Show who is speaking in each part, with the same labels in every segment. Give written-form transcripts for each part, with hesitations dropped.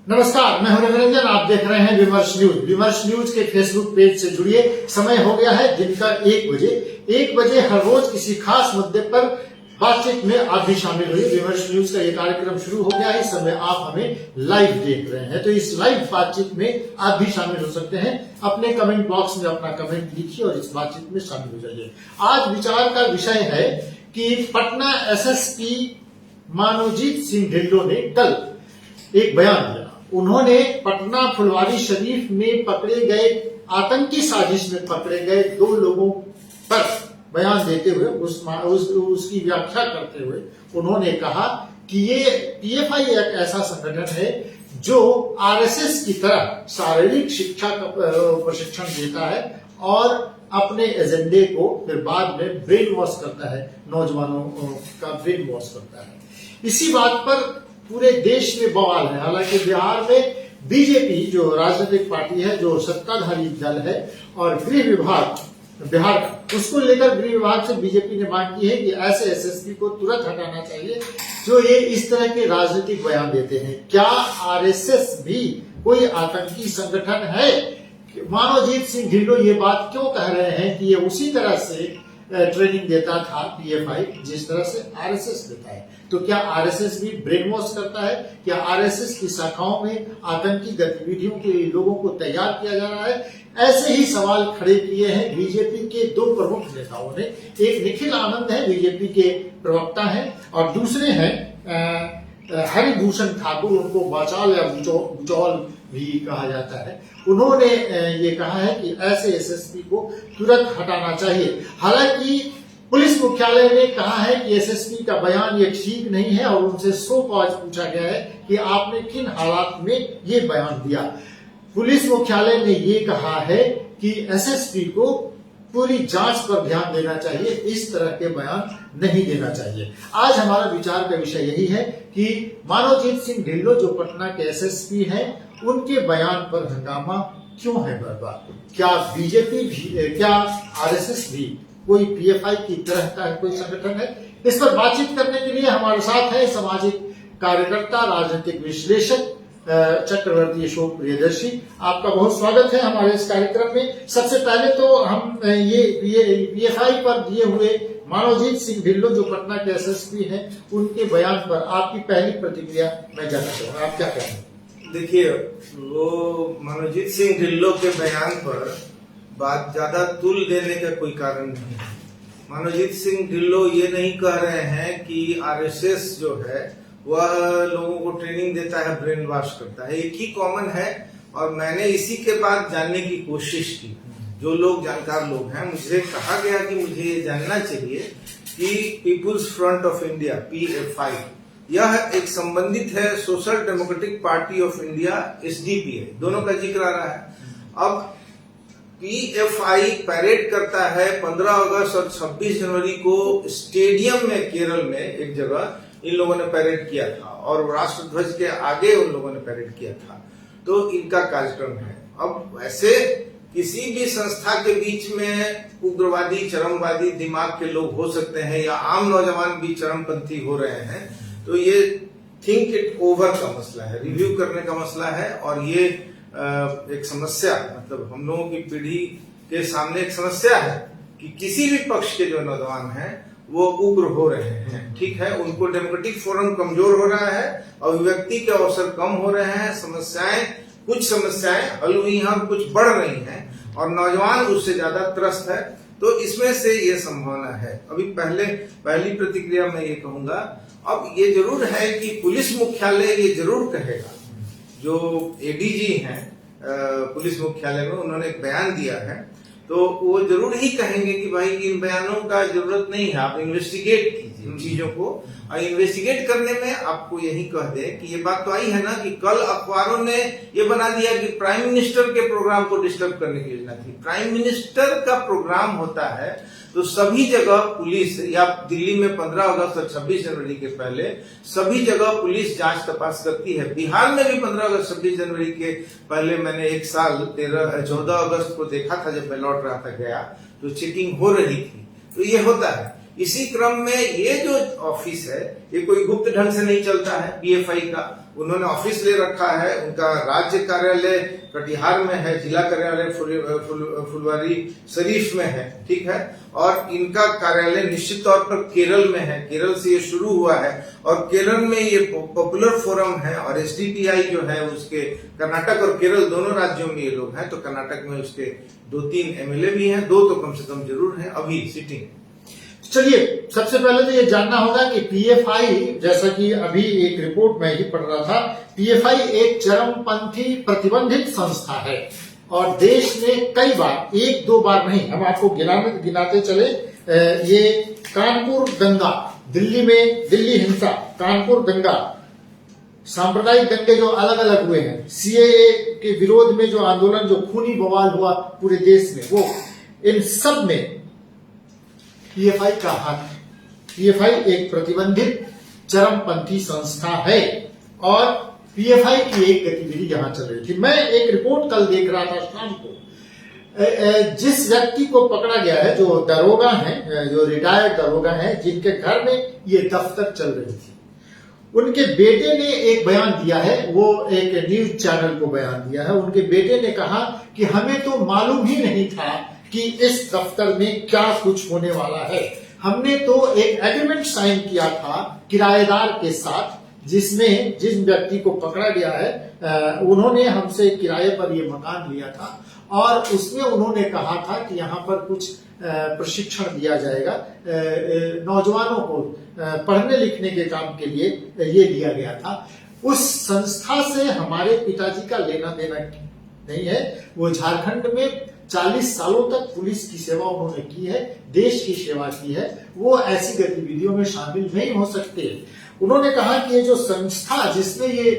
Speaker 1: नमस्कार, मैं हूं रविरंजन। आप देख रहे हैं विमर्श न्यूज। विमर्श न्यूज के फेसबुक पेज से जुड़िए। समय हो गया है दिन का 1 बजे। 1 बजे हर रोज किसी खास मुद्दे पर बातचीत में आप भी शामिल हुए। विमर्श न्यूज का ये कार्यक्रम शुरू हो गया है। इस समय आप हमें लाइव देख रहे हैं, तो इस लाइव बातचीत में आप भी शामिल हो सकते हैं। अपने कमेंट बॉक्स में अपना कमेंट लिखिए और इस बातचीत में शामिल हो जाइए। आज विचार का विषय है कि पटना एसएसपी मानवजीत सिंह ढिल्लों ने कल एक बयान दिया। उन्होंने पटना फुलवारी शरीफ में पकड़े गए आतंकी साजिश में पकड़े गए 2 लोगों पर बयान देते हुए उसकी व्याख्या करते हुए उन्होंने कहा कि ये पीएफआई एक ऐसा संगठन है जो आरएसएस की तरह शारीरिक शिक्षा का प्रशिक्षण देता है और अपने एजेंडे को फिर बाद में ब्रेन वॉश करता है, नौजवानों का ब्रेन वॉश करता है। इसी बात पर पूरे देश में बवाल है। हालांकि बिहार में बीजेपी जो राजनीतिक पार्टी है, जो सत्ताधारी दल है, और गृह विभाग बिहार का, उसको लेकर गृह विभाग से बीजेपी ने मांग की है कि ऐसे एसएसपी को तुरंत हटाना चाहिए जो ये इस तरह के राजनीतिक बयान देते हैं। क्या आरएसएस भी कोई आतंकी संगठन है? मानवजीत सिंह ढिल्लों ये बात क्यों कह रहे हैं कि ये उसी तरह से ट्रेनिंग देता था पीएफआई जिस तरह से आरएसएस देता है? तो क्या आरएसएस भी ब्रेन वॉश करता है? क्या आरएसएस की शाखाओं में आतंकी गतिविधियों के लिए लोगों को तैयार किया जा रहा है? ऐसे ही सवाल खड़े किए हैं बीजेपी के 2 प्रमुख नेताओं ने। एक निखिल आनंद है, बीजेपी के प्रवक्ता हैं, और दूसरे हैं हरिभूषण ठाकुर, उनको बाचाल या बुचौल भी कहा जाता है। उन्होंने ये कहा है कि ऐसे एसएसपी को तुरंत हटाना चाहिए। हालांकि पुलिस मुख्यालय ने कहा है कि एसएसपी का बयान ये ठीक नहीं है और उनसे सो कॉज पूछा गया है कि आपने किन हालात में ये बयान दिया। पुलिस मुख्यालय ने ये कहा है कि एसएसपी को पूरी जांच पर ध्यान देना चाहिए, इस तरह के बयान नहीं देना चाहिए। आज हमारा विचार का विषय यही है कि मानवजीत सिंह ढिल्लों जो पटना के एसएसपी हैं, उनके बयान पर हंगामा क्यों है बर्बाद? क्या बीजेपी भी, क्या आरएसएस भी कोई पीएफआई की तरह का कोई संगठन है? इस पर बातचीत करने के लिए हमारे साथ है सामाजिक कार्यकर्ता, राजनीतिक विश्लेषक चक्रवर्ती अशोक प्रियदर्शी। आपका बहुत स्वागत है हमारे इस कार्यक्रम में। सबसे पहले तो हम ये पीएफआई पर दिए हुए मानवजीत सिंह ढिल्लों जो पटना के एसएसपी हैं, उनके बयान पर आपकी पहली प्रतिक्रिया मैं जानना चाहूंगा। आप क्या कहेंगे?
Speaker 2: देखिए, वो मानवजीत सिंह ढिल्लों के बयान पर बात ज्यादा तुल देने का कोई कारण नहीं है। मानवजीत सिंह ढिल्लों ये नहीं कह रहे हैं कि आरएसएस जो है वह लोगों को ट्रेनिंग देता है, ब्रेन वॉश करता है। एक ही कॉमन है, और मैंने इसी के बाद जानने की कोशिश की। जो लोग जानकार लोग हैं, मुझे कहा गया कि मुझे ये जानना चाहिए कि People's Front of India PFI यह एक संबंधित है social democratic party of India SDPI, दोनों का जिक्र आ रहा है। अब पीएफआई पैरेड करता है 15 अगस्त और 26 जनवरी को स्टेडियम में, केरल में एक जगह इन लोगों ने पैरेड किया था, और राष्ट्रध्वज के आगे उन लोगों ने पैरेड किया था। तो इनका कार्यक्रम है। अब वैसे किसी भी संस्था के बीच में उग्रवादी, चरमवादी दिमाग के लोग हो सकते हैं, या आम नौजवान भी चरमपंथी हो रहे हैं, तो ये थिंक इट ओवर का मसला है, रिव्यू करने का मसला है। और ये एक समस्या, मतलब हम लोगों की पीढ़ी के सामने एक समस्या है कि किसी भी पक्ष के जो नौजवान हैं वो उग्र हो रहे हैं। ठीक है, उनको डेमोक्रेटिक फोरम कमजोर हो रहा है, अभिव्यक्ति के अवसर कम हो रहे हैं, कुछ समस्याएं हल हुई हैं और कुछ बढ़ रही हैं, और नौजवान उससे ज्यादा त्रस्त है। तो इसमें से ये संभावना है। अभी पहली प्रतिक्रिया मैं ये कहूंगा, अब ये जरूर है कि पुलिस मुख्यालय ये जरूर कहेगा, जो एडीजी हैं पुलिस मुख्यालय में, उन्होंने एक बयान दिया है, तो वो जरूर ही कहेंगे कि भाई इन बयानों का जरूरत नहीं है, आप इन्वेस्टिगेट कीजिए चीजों को। और इन्वेस्टिगेट करने में आपको यही कह दे कि ये बात तो आई है ना कि कल अखबारों ने ये बना दिया कि प्राइम मिनिस्टर के प्रोग्राम को डिस्टर्ब करने की योजना थी। प्राइम मिनिस्टर का प्रोग्राम होता है तो सभी जगह पुलिस, या दिल्ली में 15 अगस्त और 26 जनवरी के पहले सभी जगह पुलिस जांच तपास करती है। बिहार में भी 15 अगस्त 26 जनवरी के पहले मैंने एक साल 14 अगस्त को देखा था, जब मैं लौट रहा था गया, तो चेकिंग हो रही थी। तो ये होता है, इसी क्रम में ये जो ऑफिस है ये कोई गुप्त ढंग से नहीं चलता है। पीएफआई का उन्होंने ऑफिस ले रखा है, उनका राज्य कार्यालय कटिहार में है, जिला कार्यालय फुलवारी शरीफ में है, ठीक है, और इनका कार्यालय निश्चित तौर पर केरल में है। केरल से ये शुरू हुआ है और केरल में ये पॉपुलर फोरम है और एसडीपीआई जो है उसके कर्नाटक और केरल दोनों राज्यों में ये लोग हैं। तो कर्नाटक में उसके 2-3 एमएलए भी हैं, 2 तो कम से कम जरूर हैं अभी सिटिंग।
Speaker 1: चलिए, सबसे पहले तो ये जानना होगा कि पीएफआई, जैसा कि अभी एक रिपोर्ट में ही पढ़ रहा था, पीएफआई एक चरमपंथी प्रतिबंधित संस्था है और देश में कई बार, 1-2 बार नहीं, हम आपको गिनाते चले, ये कानपुर दंगा, दिल्ली में दिल्ली हिंसा, कानपुर दंगा, सांप्रदायिक दंगे जो अलग अलग हुए हैं, सीएए के विरोध में जो आंदोलन, जो खूनी बवाल हुआ पूरे देश में, वो इन सब में पीएफआई का हाथ। पीएफआई एक प्रतिबंधित चरमपंथी संस्था है और पीएफआई की एक गतिविधि यहां चल रही थी। मैं एक रिपोर्ट कल देख रहा था शाम को, जिस व्यक्ति को पकड़ा गया है, जो दरोगा हैं, जो रिटायर्ड दरोगा हैं, जिनके घर में ये दफ्तर चल रही थी, उनके बेटे ने एक बयान दिया है, वो एक न्यूज चैनल को बयान दिया है। उनके बेटे ने कहा कि हमें तो मालूम ही नहीं था कि इस दफ्तर में क्या कुछ होने वाला है। हमने तो एक एग्रीमेंट साइन किया था किराएदार के साथ, जिसमें जिस व्यक्ति को पकड़ा गया है उन्होंने हमसे किराए पर ये मकान लिया था और उसमें उन्होंने कहा था कि यहाँ पर कुछ प्रशिक्षण दिया जाएगा, नौजवानों को पढ़ने लिखने के काम के लिए ये दिया गया था। उस संस्था से हमारे पिताजी का लेना देना नहीं है। वो झारखंड में 40 सालों तक पुलिस की सेवा उन्होंने की है, देश की सेवा की है, वो ऐसी गतिविधियों में शामिल नहीं हो सकते। उन्होंने कहा कि ये जो संस्था जिसने ये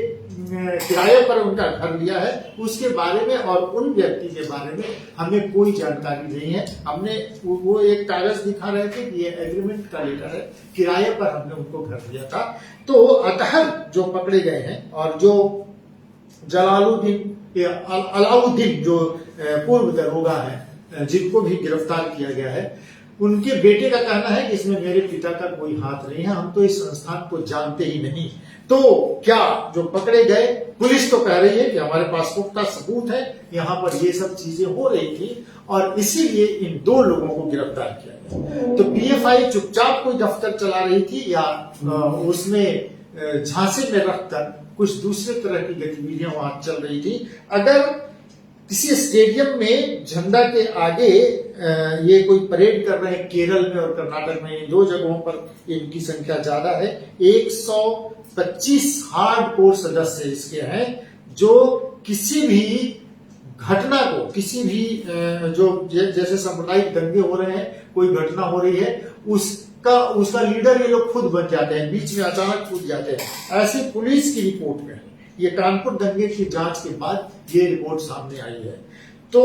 Speaker 1: किराए पर उनका घर लिया है, उसके बारे में और उन व्यक्ति के बारे में हमें कोई जानकारी नहीं है। हमने वो एक कागज दिखा रहे थे कि ये एग्रीमेंट का लेटर है, किराए पर हमने उनको घर दिया था। तो अतहर जो पकड़े गए हैं और जो अलाउद्दीन जो पूर्व दरोगा है, जिनको भी गिरफ्तार किया गया है, उनके बेटे का कहना है कि इसमें मेरे पिता का कोई हाथ नहीं है, हम तो इस संस्थान को जानते ही नहीं। तो क्या जो पकड़े गए, पुलिस तो कह रही है कि हमारे पास पुख्ता सबूत है, यहाँ पर ये सब चीजें हो रही थी और इसीलिए इन 2 लोगों को गिरफ्तार किया गया। तो पीएफआई चुपचाप कोई दफ्तर चला रही थी या उसमें झांसे में रखकर कुछ दूसरे तरह की गतिविधियां वहां चल रही थी। अगर किसी स्टेडियम में झंडा के आगे ये कोई परेड कर रहे हैं, केरल में और कर्नाटक में, इन 2 जगहों पर इनकी संख्या ज्यादा है। 125 हार्डकोर सदस्य इसके हैं, जो किसी भी घटना को, किसी भी जो जैसे सांप्रदायिक दंगे हो रहे हैं, कोई घटना हो रही है, उसका लीडर ये लोग खुद बन जाते हैं, बीच में अचानक कूद जाते हैं। ऐसी पुलिस की रिपोर्ट में, ये कानपुर दंगे की जांच के बाद ये रिपोर्ट सामने आई है। तो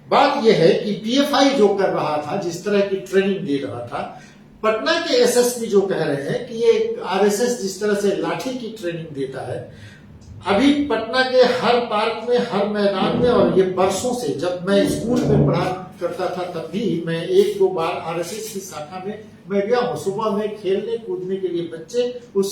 Speaker 1: बात यह है कि पीएफआई जो कर रहा था, जिस तरह की ट्रेनिंग दे रहा था, पटना के एसएसपी जो कह रहे हैं कि ये आरएसएस जिस तरह से लाठी की ट्रेनिंग देता है, अभी पटना के हर पार्क में, हर मैदान में, और ये बरसों से, जब मैं स्कूल में पढ़ा करता था तब भी मैं 1-2 बार आरएसएस की शाखा में मैं गया हूँ। सुबह में खेलने कूदने के लिए बच्चे उस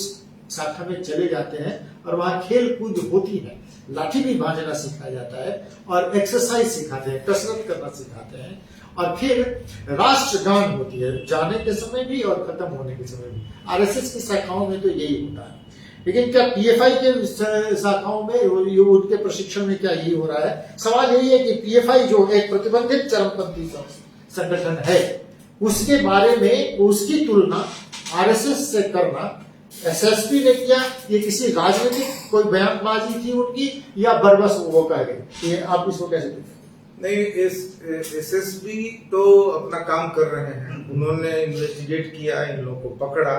Speaker 1: शाखा में चले जाते हैं और वहां खेल कूद होती है, लाठी भी भांजना सिखाया जाता है और एक्सरसाइज सिखाते हैं, कसरत करना सिखाते हैं, और फिर राष्ट्रगान होती है, जाने के समय भी और खत्म होने के समय भी। आरएसएस की शाखाओं में तो यही होता है, लेकिन क्या पीएफआई के शाखाओं में, उनके प्रशिक्षण में क्या यही हो रहा है? सवाल यही है कि पीएफआई जो एक प्रतिबंधित चरमपंथी संगठन है, उसके बारे में उसकी तुलना आरएसएस से करना एसएसपी ने किया, ये किसी राजनीतिक कोई बयानबाजी थी उनकी, या बरबस वो कह गए? ये आप इसको कैसे देखते?
Speaker 2: नहीं, एसएसपी तो अपना काम कर रहे हैं। उन्होंने इन्वेस्टिगेट किया, इन लोगों को पकड़ा।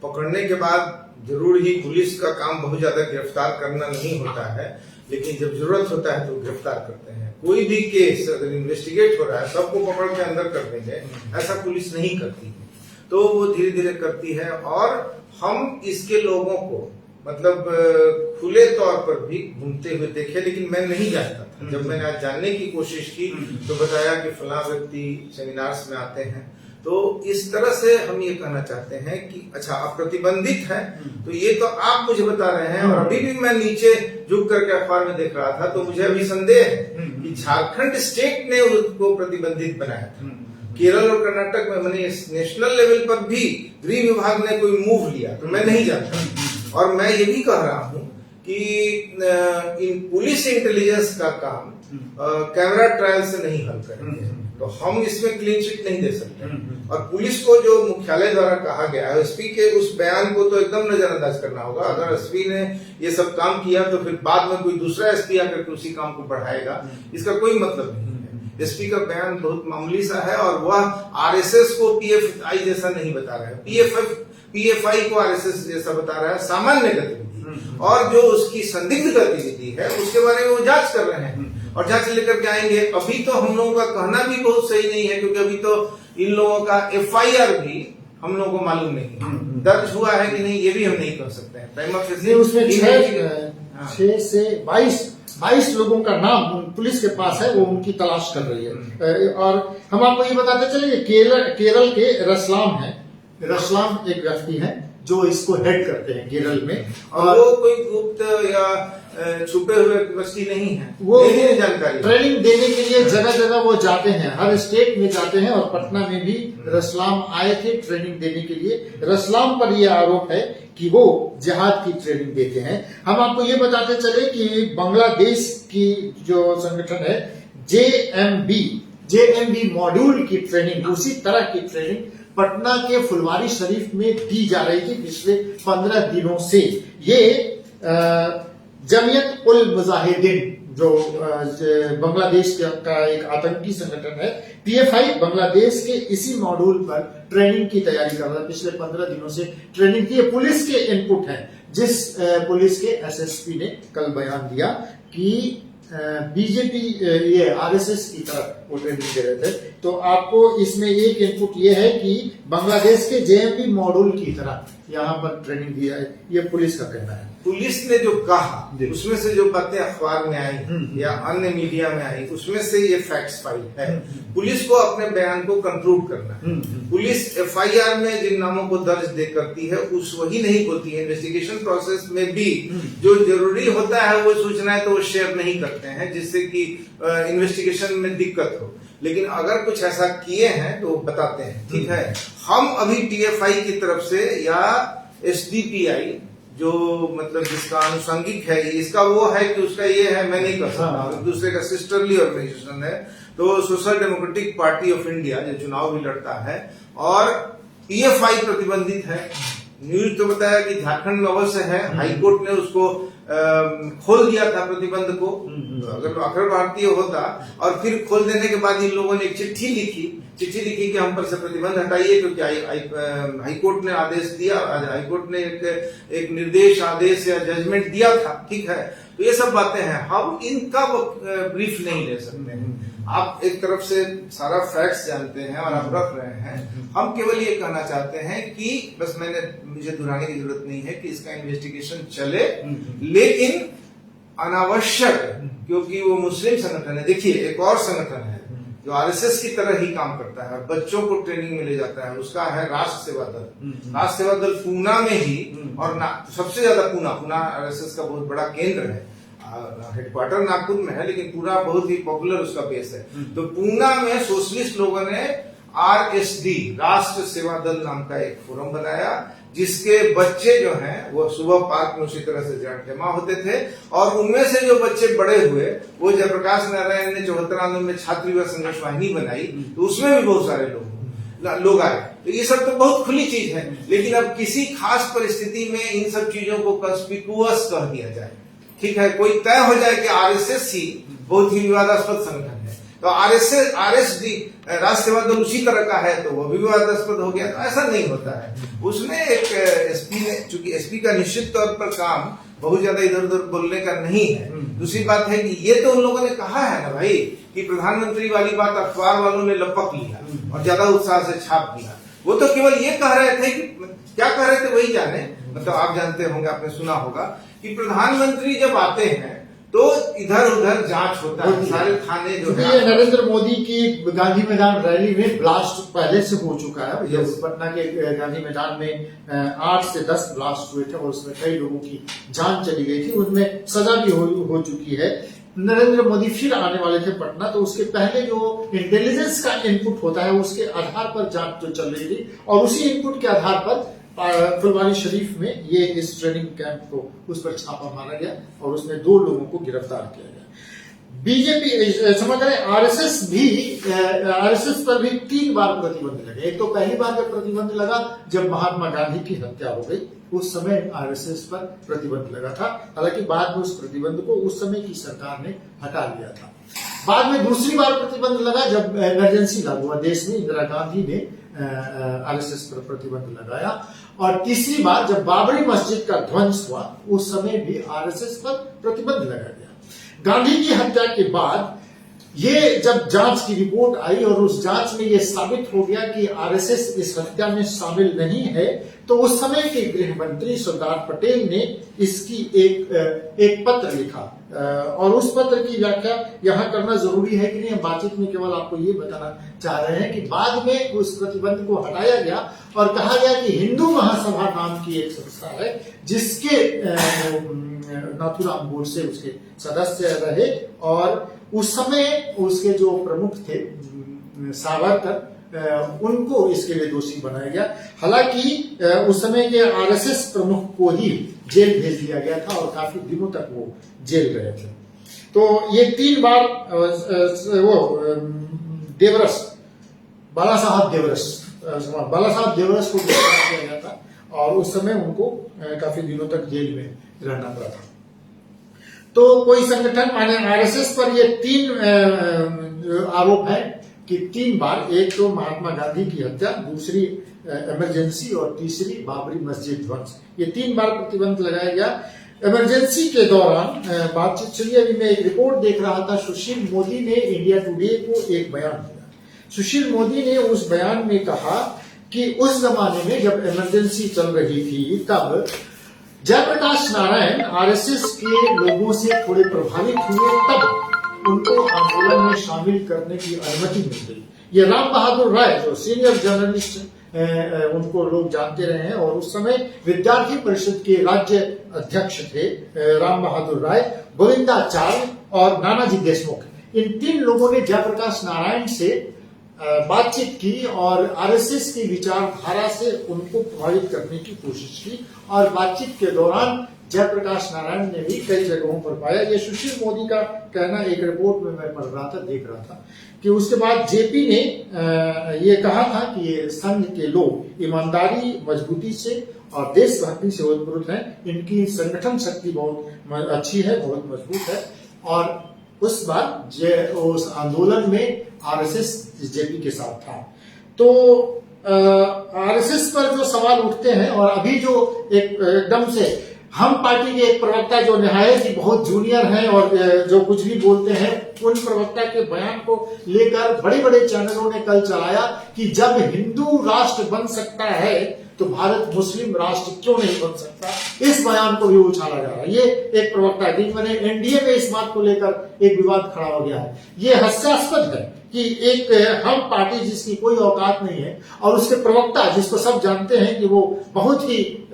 Speaker 2: पकड़ने के बाद जरूर ही पुलिस का काम बहुत ज्यादा गिरफ्तार करना नहीं होता है, लेकिन जब जरूरत होता है तो गिरफ्तार करते हैं। कोई भी केस अगर इन्वेस्टिगेट हो रहा है, सबको पकड़ के अंदर कर देंगे, ऐसा पुलिस नहीं करती है। तो वो धीरे धीरे करती है और हम इसके लोगों को मतलब खुले तौर पर भी घूमते हुए देखे, लेकिन मैं नहीं जानता था। जब मैंने आज जानने की कोशिश की तो बताया कि फलां व्यक्ति सेमिनार्स में आते हैं, तो इस तरह से हम ये कहना चाहते हैं कि अच्छा आप प्रतिबंधित है, तो ये तो आप मुझे बता रहे हैं, और अभी भी मैं नीचे झुक करके अखबार में देख रहा था, तो मुझे अभी संदेह है कि झारखंड स्टेट ने उसको प्रतिबंधित बनाया था। केरल और कर्नाटक में मैंने नेशनल लेवल पर भी गृह विभाग ने कोई मूव लिया तो मैं नहीं जानता। और मैं ये भी कह रहा हूं कि इन पुलिस इंटेलिजेंस का काम कैमरा ट्रायल से नहीं हल करेंगे, तो हम इसमें क्लीन चिट नहीं दे सकते। और पुलिस को जो मुख्यालय द्वारा कहा गया है, एसपी के उस बयान को तो एकदम नजरअंदाज करना होगा। अगर एसपी ने ये सब काम किया तो फिर बाद में कोई दूसरा एसपी आकर के उसी काम को बढ़ाएगा, इसका कोई मतलब नहीं है। एसपी का बयान बहुत मामूली सा है और वह आरएसएस को पीएफआई जैसा नहीं बता रहा है, पीएफआई को आरएसएस जैसा बता रहा है, सामान्य गतिविधि। और जो उसकी संदिग्ध गतिविधि है उसके बारे में वो जांच कर रहे हैं और जांच लेकर के आएंगे। अभी तो हम लोगों का कहना भी बहुत सही नहीं है, क्योंकि अभी तो इन लोगों का एफआईआर भी हम लोगों को मालूम नहीं दर्ज हुआ है कि नहीं, ये भी हम नहीं कर सकते हैं।
Speaker 1: उसमें 6 से 22 लोगों का नाम पुलिस के पास है, वो उनकी तलाश कर रही है। और हम आपको ये बताते चले, केरल के रसलाम एक व्यक्ति है जो इसको हेड करते हैं केरल में,
Speaker 2: और वो कोई गुप्त या छुपे हुए व्यक्ति नहीं है,
Speaker 1: वो
Speaker 2: जानकारी
Speaker 1: ट्रेनिंग देने के लिए जगह जगह वो जाते हैं, हर स्टेट में जाते हैं। और पटना में भी रसलाम आए थे ट्रेनिंग देने के लिए। रसलाम पर यह आरोप है कि वो जिहाद की ट्रेनिंग देते हैं। हम आपको ये बताते चले कि बांग्लादेश की जो संगठन है जेएमबी मॉड्यूल की ट्रेनिंग, उसी तरह की ट्रेनिंग पटना के फुलवारी शरीफ में दी जा रही थी पिछले 15 दिनों से। ये जमीयत उल मुजाहिदीन जो बांग्लादेश का एक आतंकी संगठन है, पीएफआई बांग्लादेश के इसी मॉड्यूल पर ट्रेनिंग की तैयारी कर रहा है। पिछले 15 दिनों से ट्रेनिंग की। पुलिस के इनपुट है, जिस पुलिस के एसएसपी ने कल बयान दिया कि बीजेपी ये आरएसएस की तरफ वो ट्रेनिंग दे रहे थे। तो आपको इसमें एक इनपुट ये है कि बांग्लादेश के जेएमबी मॉड्यूल की तरह यहाँ पर ट्रेनिंग दिया है, ये पुलिस का कहना है।
Speaker 2: पुलिस ने जो कहा उसमें से जो बातें अखबार में आई या अन्य मीडिया में आई, उसमें से ये फैक्ट्स फाइल है। पुलिस को अपने बयान को कंक्लूड करना है। पुलिस एफआईआर में जिन नामों को दर्ज दे करती है उस वही नहीं होती है। इन्वेस्टिगेशन प्रोसेस में भी जो जरूरी होता है वो सूचनाएं तो वो शेयर नहीं करते हैं, जिससे कि इन्वेस्टिगेशन में दिक्कत हो। लेकिन अगर कुछ ऐसा किए हैं तो बताते हैं, ठीक है। हम अभी टीएफआई की तरफ से या एसडीपीआई जो मतलब जिसका आनुषंगिक है, इसका वो है कि उसका ये है, मैं नहीं कर सकता। दूसरे का सिस्टरली ऑर्गेनाइजेशन है, तो social democratic party of India जो चुनाव भी लड़ता है, और पीएफआई प्रतिबंधित है। न्यूज तो बताया कि झारखंड में अवश्य है, हाईकोर्ट ने उसको खोल दिया था प्रतिबंध को। अगर अखिल भारतीय होता और फिर खोल देने के बाद इन लोगों ने एक चिट्ठी लिखी कि हम पर से प्रतिबंध हटाइए, क्योंकि हाईकोर्ट ने आदेश दिया, हाईकोर्ट ने एक निर्देश आदेश या जजमेंट दिया था, ठीक है। तो ये सब बातें हैं, हम इनका ब्रीफ नहीं ले सकते हैं। आप एक तरफ से सारा फैक्ट्स जानते हैं और आप रख रहे हैं, हम केवल ये कहना चाहते हैं कि बस मुझे दोहराने की जरूरत नहीं है कि इसका इन्वेस्टिगेशन चले, लेकिन अनावश्यक, क्योंकि वो मुस्लिम संगठन है। देखिए एक और संगठन है जो आरएसएस की तरह ही काम करता है, बच्चों को ट्रेनिंग में ले जाता है, उसका है राष्ट्र सेवा दल। राष्ट्र सेवा दल पूना में ही, और सबसे ज्यादा पूना आरएसएस का बहुत बड़ा केंद्र है। हेडक्वार्टर नागपुर में है, लेकिन पूरा बहुत ही पॉपुलर उसका बेस है। तो पूना में सोशलिस्ट लोगों ने आरएसडी राष्ट्र सेवा दल नाम का एक फोरम बनाया, जिसके बच्चे जो हैं वो सुबह पार्क में उसी तरह से जमा होते थे। और उनमें से जो बच्चे बड़े हुए, वो जयप्रकाश नारायण ने 74 आंदोलन में छात्र युवा संघर्ष वाहिनी बनाई, तो उसमें भी बहुत सारे लोग आए। तो ये सब तो बहुत खुली चीज है, लेकिन अब किसी खास परिस्थिति में इन सब चीजों को कंस्पिकुअस कह दिया जाए, ठीक है। कोई तय हो जाए कि आरएसएस ही बहुत ही विवादास्पद संगठन है, तो आरएसडी राष्ट्र सेवा दल उसी तरह का है, तो वो भी विवादास्पद हो गया। तो ऐसा नहीं होता है। उसमें एक एसपी ने, चूंकि एसपी का निश्चित तौर पर काम बहुत ज्यादा इधर उधर बोलने का नहीं है। दूसरी बात है कि ये तो उन लोगों ने कहा है ना भाई, कि प्रधानमंत्री वाली बात अखबार वालों ने लपक लिया और ज्यादा उत्साह से छाप दिया। वो तो केवल ये कह रहे थे कि क्या कह रहे थे वही जाने, मतलब आप जानते होंगे, आपने सुना होगा कि प्रधानमंत्री जब आते हैं तो इधर उधर जांच होता है, सारे थाने जो
Speaker 1: क्योंकि
Speaker 2: है।
Speaker 1: ये नरेंद्र मोदी की गांधी मैदान रैली में ब्लास्ट पहले से हो चुका है। जब पटना के गांधी मैदान में 8 से 10 ब्लास्ट हुए थे और उसमें कई लोगों की जान चली गई थी, उनमें सजा भी हो चुकी है। नरेंद्र मोदी फिर आने वाले थे पटना, तो उसके पहले जो इंटेलिजेंस का इनपुट होता है उसके आधार पर जांच जो चल रही थी और उसी इनपुट के आधार पर फुलवारी शरीफ में ये इस ट्रेनिंग कैंप को उस पर छापा मारा गया और उसमें 2 लोगों को गिरफ्तार किया गया। बीजेपी समझ रहे, आरएसएस पर भी 3 बार प्रतिबंध लगे। एक तो पहली बार जब प्रतिबंध लगा जब महात्मा गांधी की हत्या हो गई, उस समय आरएसएस पर प्रतिबंध लगा था। हालांकि बाद में उस प्रतिबंध को उस समय की सरकार ने हटा लिया था। बाद में दूसरी बार प्रतिबंध लगा जब इमरजेंसी लागू हुआ देश में, इंदिरा गांधी ने आरएसएस पर प्रतिबंध लगाया। और तीसरी बार जब बाबरी मस्जिद का ध्वंस हुआ, उस समय भी आरएसएस पर प्रतिबंध लगा गया। गांधी की हत्या के बाद ये जब जांच की रिपोर्ट आई और उस जांच में ये साबित हो गया कि आरएसएस इस हत्या में शामिल नहीं है, तो उस समय के गृह मंत्री सरदार पटेल ने इसकी एक पत्र लिखा और उस पत्र की व्याख्या यहाँ करना जरूरी है कि नहीं। हम बातचीत में केवल आपको ये बताना चाह रहे हैं कि बाद में उस प्रतिबंध को हटाया गया और कहा गया कि हिंदू महासभा नाम की एक संस्था है जिसके नाथूराम गोडसे उसके सदस्य रहे और उस समय उसके जो प्रमुख थे सावरकर, उनको इसके लिए दोषी बनाया गया। हालांकि उस समय के आरएसएस प्रमुख को ही जेल भेज दिया गया था और काफी दिनों तक वो जेल रहे थे। तो ये 3 बार वो देवरस बाला साहब देवरस को गिरफ्तार किया गया था और उस समय उनको काफी दिनों तक जेल में रहना पड़ा था। तो कोई संगठन माने आरएसएस पर ये 3 आरोप है कि 3 बार, एक तो महात्मा गांधी की हत्या, दूसरी इमरजेंसी और तीसरी बाबरी मस्जिद ध्वंस, ये 3 बार प्रतिबंध लगाया गया। इमरजेंसी के दौरान बातचीत चलिए, अभी मैं एक रिपोर्ट देख रहा था, सुशील मोदी ने इंडिया टुडे को एक बयान दिया। सुशील मोदी ने उस बयान में कहा कि उस जमाने में जब इमरजेंसी चल रही थी तब जयप्रकाश नारायण आरएसएस के लोगों से थोड़े प्रभावित हुए, तब उनको आंदोलन में शामिल करने की अनुमति मिल गई। ये राम बहादुर राय जो सीनियर जर्नलिस्ट उनको लोग जानते रहे हैं और उस समय विद्यार्थी परिषद के राज्य अध्यक्ष थे राम बहादुर राय, गोविंदाचार्य और नानाजी देशमुख। इन 3 लोगों ने जयप्रकाश नारायण से बातचीत की और आरएसएस की विचारधारा से उनको प्रभावित करने की कोशिश की और बातचीत के दौरान जयप्रकाश नारायण ने भी कई जगहों पर पाया। ये सुशील मोदी का कहना, एक रिपोर्ट में मैं पढ़ रहा था, देख रहा था कि उसके बाद जेपी ने ये कहा था कि ये संघ के लोग ईमानदारी, मजबूती से और देशभक्ति से ओतप्रोत हैं, इनकी संगठन शक्ति बहुत अच्छी है, बहुत मजबूत है। और उस बार उस आंदोलन में आरएसएस जेपी के साथ था। तो आरएसएस पर जो सवाल उठते हैं और अभी जो एकदम से हम पार्टी के एक प्रवक्ता जो निहायत ही बहुत जूनियर हैं और जो कुछ भी बोलते हैं, उन प्रवक्ता के बयान को लेकर बड़े बड़े चैनलों ने कल चलाया कि जब हिंदू राष्ट्र बन सकता है तो भारत मुस्लिम राष्ट्र क्यों नहीं बन सकता, इस बयान को भी उछाला जा रहा है। ये एक प्रवक्ता है, मैंने एनडीए में इस बात को लेकर एक विवाद खड़ा हो गया है। ये हास्यास्पद है कि एक हम पार्टी जिसकी कोई औकात नहीं है और उसके प्रवक्ता जिसको सब जानते हैं कि वो बहुत ही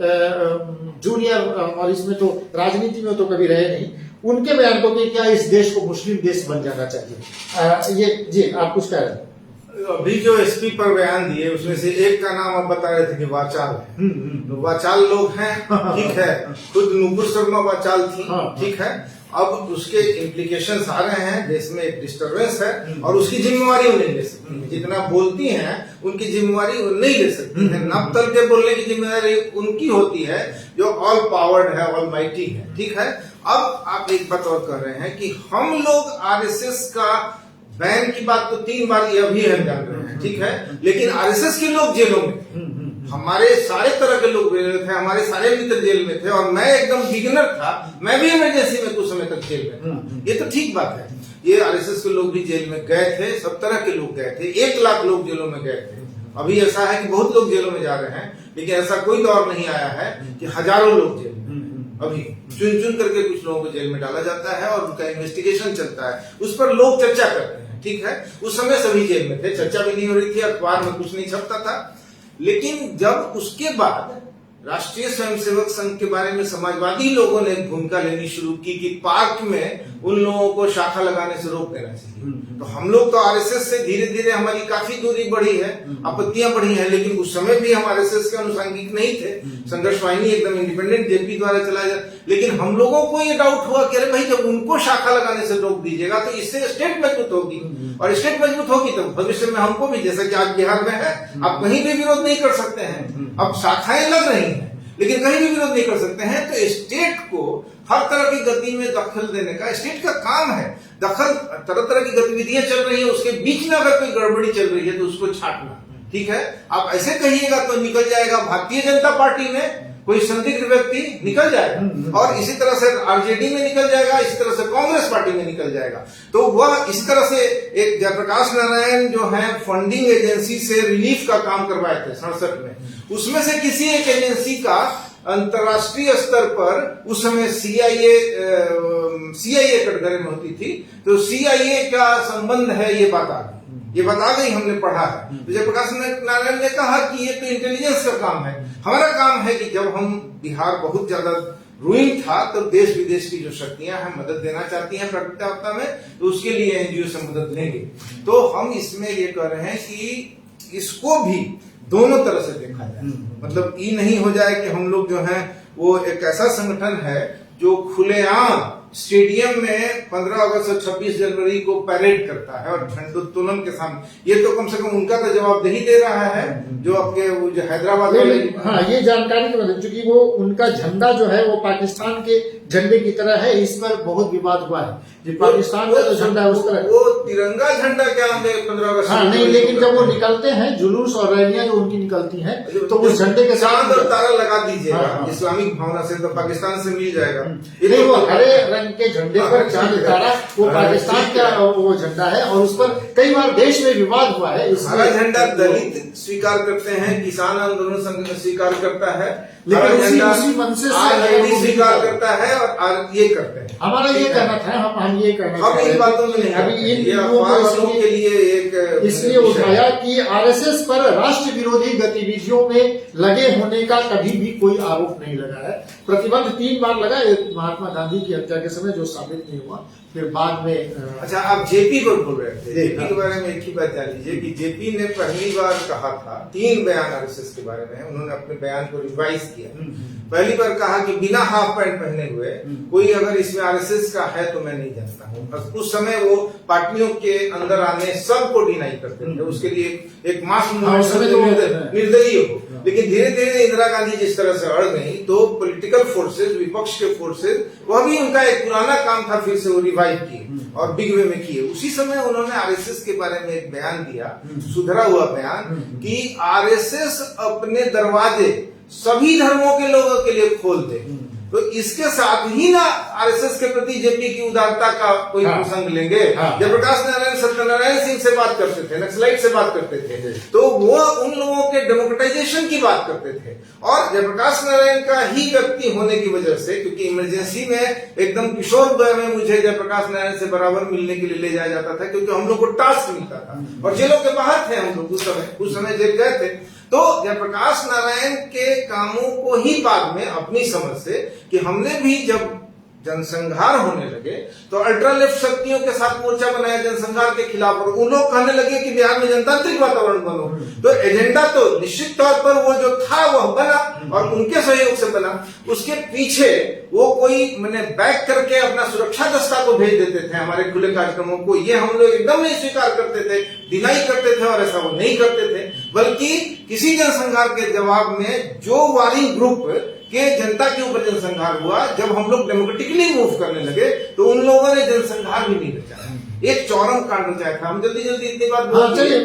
Speaker 1: जूनियर और इसमें तो राजनीति में तो कभी रहे नहीं, उनके बयान को कि क्या इस देश को मुस्लिम देश बन जाना चाहिए। ये जी आप कुछ कह रहे हैं।
Speaker 2: अभी जो एसपी पर बयान दिए उसमें से एक का नाम आप बता रहे थे कि वाचाल है। तो वाचाल लोग हैं, ठीक है, खुद नुपुर शर्मा वाचाल थी, ठीक है। अब उसके इम्प्लीकेशंस आ रहे हैं, देश में एक डिस्टर्बेंस है और उसकी जिम्मेवारी वो नहीं ले सकती। जितना बोलती हैं उनकी जिम्मेवारी वो नहीं ले सकती है। नब तल के बोलने की जिम्मेदारी उनकी होती है जो ऑल पावर्ड है, ऑल माइटी है, ठीक है। अब आप एक बात और कर रहे हैं कि हम लोग आरएसएस का बैन की बात तो 3 बार ये अभी हम जान रहे हैं, ठीक है, लेकिन आरएसएस के लोग जेलों में थे, हमारे सारे तरह के लोग जेल में थे, हमारे सारे मित्र जेल में थे और मैं एकदम बिगिनर था, मैं भी इमरजेंसी में कुछ समय तक जेल में था। ये तो ठीक बात है, ये आरएसएस के लोग भी जेल में गए थे, सब तरह के लोग गए थे, 1 लाख लोग जेलों में गए थे। अभी ऐसा है कि बहुत लोग जेलों में जा रहे हैं, लेकिन ऐसा कोई दौर नहीं आया है कि हजारों लोग जेल में। अभी चुन चुन करके कुछ लोगों को जेल में डाला जाता है और उनका इन्वेस्टिगेशन चलता है, उस पर लोग चर्चा करते हैं। ठीक है, उस समय सभी जेल में थे, चर्चा भी नहीं हो रही थी, अखबार में कुछ नहीं छपता था। लेकिन जब उसके बाद राष्ट्रीय स्वयंसेवक संघ के बारे में समाजवादी लोगों ने भूमिका लेनी शुरू की कि पार्क में उन लोगों को शाखा लगाने से रोक देना चाहिए, तो हम लोग तो आरएसएस से धीरे धीरे हमारी काफी दूरी बढ़ी है, आपत्तियां बढ़ी हैं, लेकिन उस समय भी हम आरएसएस के अनुसांगिक नहीं थे। संघर्ष वाहिनी एकदम इंडिपेंडेंट जेपी द्वारा चलाया जाए, लेकिन हम लोगों को ये डाउट हुआ कि अरे भाई जब उनको शाखा लगाने से रोक दीजिएगा तो इससे स्टेट मजबूत होगी, और स्टेट मजबूत होगी तो भविष्य में हमको भी, जैसा कि आज बिहार में है, आप कहीं भी विरोध नहीं कर सकते हैं, अब शाखाएं लग रही हैं लेकिन कहीं भी विरोध नहीं कर सकते हैं। तो स्टेट को हर तरह की गति में दखल देने का स्टेट का काम है। दखल, तरह तरह की गतिविधियां चल रही है, उसके बीच में अगर कोई गड़बड़ी चल रही है तो उसको छांटना। ठीक है, आप ऐसे कहिएगा तो निकल जाएगा भारतीय जनता पार्टी में कोई संदिग्ध व्यक्ति निकल जाएगा, और इसी तरह से आरजेडी में निकल जाएगा, इसी तरह से कांग्रेस पार्टी में निकल जाएगा। तो वह इस तरह से एक जयप्रकाश नारायण जो है फंडिंग एजेंसी से रिलीफ का काम करवाए थे 67 में, उसमें से किसी एक एजेंसी का अंतरराष्ट्रीय स्तर पर उस समय सीआईए कटघरे में होती थी, तो सीआईए का संबंध है, ये बात आ गई, हमने पढ़ा है। तो जयप्रकाश नारायण ने कहा कि ये तो इंटेलिजेंस का काम है, हमारा काम है कि जब हम बिहार बहुत ज्यादा रूइन था तो देश विदेश की जो शक्तियां हैं मदद देना चाहती हैं प्राकृतिक में, तो उसके लिए एनजीओ से मदद लेंगे। तो हम इसमें ये कह रहे हैं कि इसको भी दोनों तरह से देखा जाए, मतलब ये नहीं हो जाए कि हम लोग जो है वो एक ऐसा संगठन है जो खुलेआम स्टेडियम में 15 अगस्त और 26 जनवरी को पैरेड करता है और झंडोत्तोलन के सामने, ये तो कम से कम उनका तो जवाबदेही दे रहा है जो आपके वो जो हैदराबाद वाले।
Speaker 1: हाँ, ये जानकारी की मतलब, चूंकि वो उनका झंडा जो है वो पाकिस्तान के झंडे की तरह है, इस पर बहुत विवाद हुआ है। जो पाकिस्तान का जो झंडा है उस तरह,
Speaker 2: वो तिरंगा झंडा क्या है 15 अगस्त?
Speaker 1: हाँ नहीं, लेकिन जब वो निकलते हैं जुलूस और रैलियां जो उनकी निकलती हैं तो उस झंडे के
Speaker 2: चांद और तारा लगा दीजिएगा इस्लामिक भावना से, तो पाकिस्तान से मिल जाएगा।
Speaker 1: नहीं, वो हरे रंग के झंडे पर चांद तारा, वो पाकिस्तान का वो झंडा है, और उस पर कई बार देश में विवाद हुआ है।
Speaker 2: हरा झंडा दलित स्वीकार करते हैं, किसान आंदोलन संघ स्वीकार करता है,
Speaker 1: लेकिन उसी मन से
Speaker 2: स्वीकार करता है, और ये करते हैं।
Speaker 1: हमारा ये कहना था, हम ये कहना
Speaker 2: अब इन बातों में नहीं,
Speaker 1: अभी इन लोगों
Speaker 2: के लिए एक
Speaker 1: इसलिए उठाया कि आरएसएस पर राष्ट्र विरोधी गतिविधियों में लगे होने का कभी भी कोई आरोप नहीं लगा है। प्रतिबंध 3 बार लगा, एक महात्मा गांधी की हत्या के समय जो साबित नहीं हुआ, फिर बाद में
Speaker 2: अच्छा, आप जेपी पर बोल रहे थे, जेपी के बारे में एक ही बात जान लीजिए कि जेपी ने पहली बार कहा था, 3 बयान आरएसएस के बारे में उन्होंने अपने बयान को रिवाइज किया। पहली बार कहा कि बिना हाफ पैंट पहने हुए कोई अगर इसमें आरएसएस का है तो मैं नहीं जानता हूँ। उस समय वो पार्टियों के अंदर आने सबको डिनाई करते थे, उसके लिए एक मास निर्दलीय हो। लेकिन धीरे धीरे इंदिरा गांधी जिस तरह से अड़ गई तो पॉलिटिकल फोर्सेज, विपक्ष के फोर्सेज, वह भी उनका एक पुराना काम था, फिर से वो रिवाइव किए और बिग वे में किए। उसी समय उन्होंने आरएसएस के बारे में एक बयान दिया, सुधरा हुआ बयान, कि आरएसएस अपने दरवाजे सभी धर्मों के लोगों के लिए खोल दे। तो इसके साथ ही ना आरएसएस के प्रति जेपी की उदारता का कोई प्रसंग लेंगे। जयप्रकाश नारायण सत्यनारायण सिंह से बात करते थे, नक्सलाइट से बात करते थे, तो वो उन लोगों के डेमोक्रेटाइजेशन की बात करते थे। और जयप्रकाश नारायण का ही व्यक्ति होने की वजह से, क्योंकि इमरजेंसी में एकदम किशोर में मुझे जयप्रकाश नारायण से बराबर मिलने के लिए ले जाया जाता था, क्योंकि हम लोग को टास्क मिलता था और जेलों के बाहर थे हम लोग उस समय जेल गए थे। तो जयप्रकाश नारायण के कामों को ही बाद में अपनी समझ से, कि हमने भी जब जनसंहार होने लगे तो अल्ट्रा लेफ्ट शक्तियों के साथ मोर्चा बनाया जनसंहार के खिलाफ, और उन लोग कहने लगे कि बिहार में जनतांत्रिक वातावरण बनो। तो एजेंडा तो निश्चित तौर पर वो जो था वह बना और उनके सहयोग से बना। उसके पीछे वो कोई मैंने बैक करके अपना सुरक्षा दस्ता को भेज देते थे हमारे खुले कार्यक्रमों को, ये हम लोग एकदम नहीं स्वीकार करते थे, डिनाई करते थे, और ऐसा वो नहीं करते थे। बल्कि किसी जनसंहार के जवाब में जो वारिंग ग्रुप के जनता के ऊपर जनसंहार हुआ, जब हम लोग डेमोक्रेटिकली मूव करने लगे तो उन लोगों ने जनसंहार भी नहीं रचा, एक चौरम कांड रचाया था। हम जल्दी जल्दी इतनी बात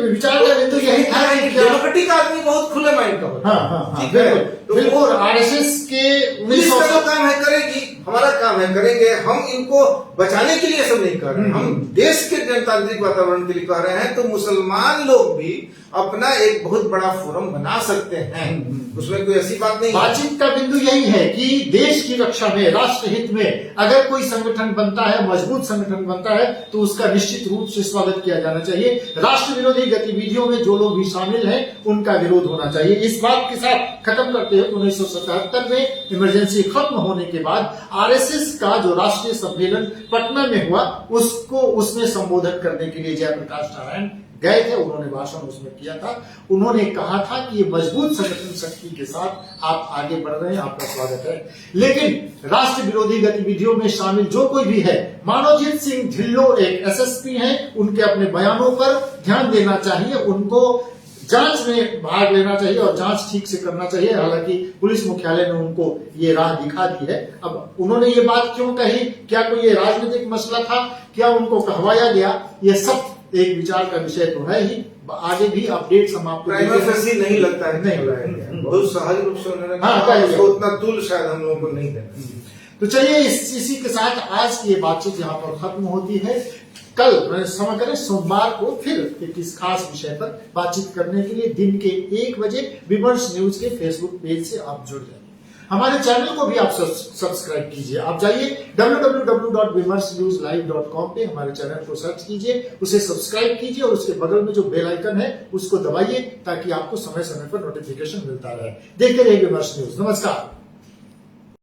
Speaker 1: विचार का बिंदु यही था कि
Speaker 2: डेमोक्रेटिक आदमी बहुत खुले माइंड का होता है, ठीक है,
Speaker 1: बिल्कुल आरएसएस के
Speaker 2: पुलिस का जो काम है करेगी, हमारा काम है, करेंगे। हम इनको बचाने के लिए सब नहीं कर रहे हैं, हम देश के जनतांत्रिक वातावरण के लिए कर रहे हैं। तो मुसलमान लोग भी अपना एक बहुत बड़ा फोरम बना सकते हैं, उसमें कोई ऐसी बात नहीं है।
Speaker 1: बातचीत का बिंदु यही है कि देश की रक्षा में, राष्ट्र हित में अगर कोई संगठन बनता है, मजबूत संगठन बनता है, तो उसका निश्चित रूप से स्वागत किया जाना चाहिए। राष्ट्र विरोधी गतिविधियों में जो लोग भी शामिल हैं, उनका विरोध होना चाहिए। इस बात के साथ खत्म करते हुए 1977 में इमरजेंसी खत्म होने के बाद आरएसएस का जो राष्ट्रीय सम्मेलन पटना में हुआ, उसमें संबोधन करने के लिए जयप्रकाश नारायण गए थे। उन्होंने भाषण उसमें किया था। उन्होंने कहा था कि ये मजबूत संगठन शक्ति के साथ आप आगे बढ़ रहे हैं, आपका स्वागत है। लेकिन राष्ट्र विरोधी गतिविधियों में शामिल जो कोई भी है, मनोजीत सिंह ढिल्लों एक एसएसपी हैं, उनके अपने बयानों पर ध्यान देना चाहिए, उनको जांच में भाग लेना चाहिए और जांच ठीक से करना चाहिए। हालांकि पुलिस मुख्यालय ने उनको ये राह दिखा दी है। अब उन्होंने ये बात क्यों कही, क्या कोई ये राजनीतिक मसला था, क्या उनको कहवाया गया, ये सब एक विचार का विषय तो है ही। आगे भी अपडेट्स हम आपको
Speaker 2: नहीं लगता है,
Speaker 1: नहीं,
Speaker 2: बहुत सहज रूप से उन्होंने उतना तुल शायद हम लोगों को नहीं देना।
Speaker 1: तो चलिए इसी के साथ आज की ये बातचीत यहाँ पर खत्म होती है। कल समय करें सोमवार को फिर इस खास विषय पर बातचीत करने के लिए दिन के 1 बजे विमर्श न्यूज के फेसबुक पेज से आप जुड़ जाइए। हमारे चैनल को भी आप सब्सक्राइब कीजिए। आप जाइए www.vimarsnewslive.com पे हमारे चैनल को सर्च कीजिए, उसे सब्सक्राइब कीजिए और उसके बगल में जो बेल आइकन है उसको दबाइए ताकि आपको समय समय पर नोटिफिकेशन मिलता रहे। देखते रहिए विमर्श न्यूज। नमस्कार।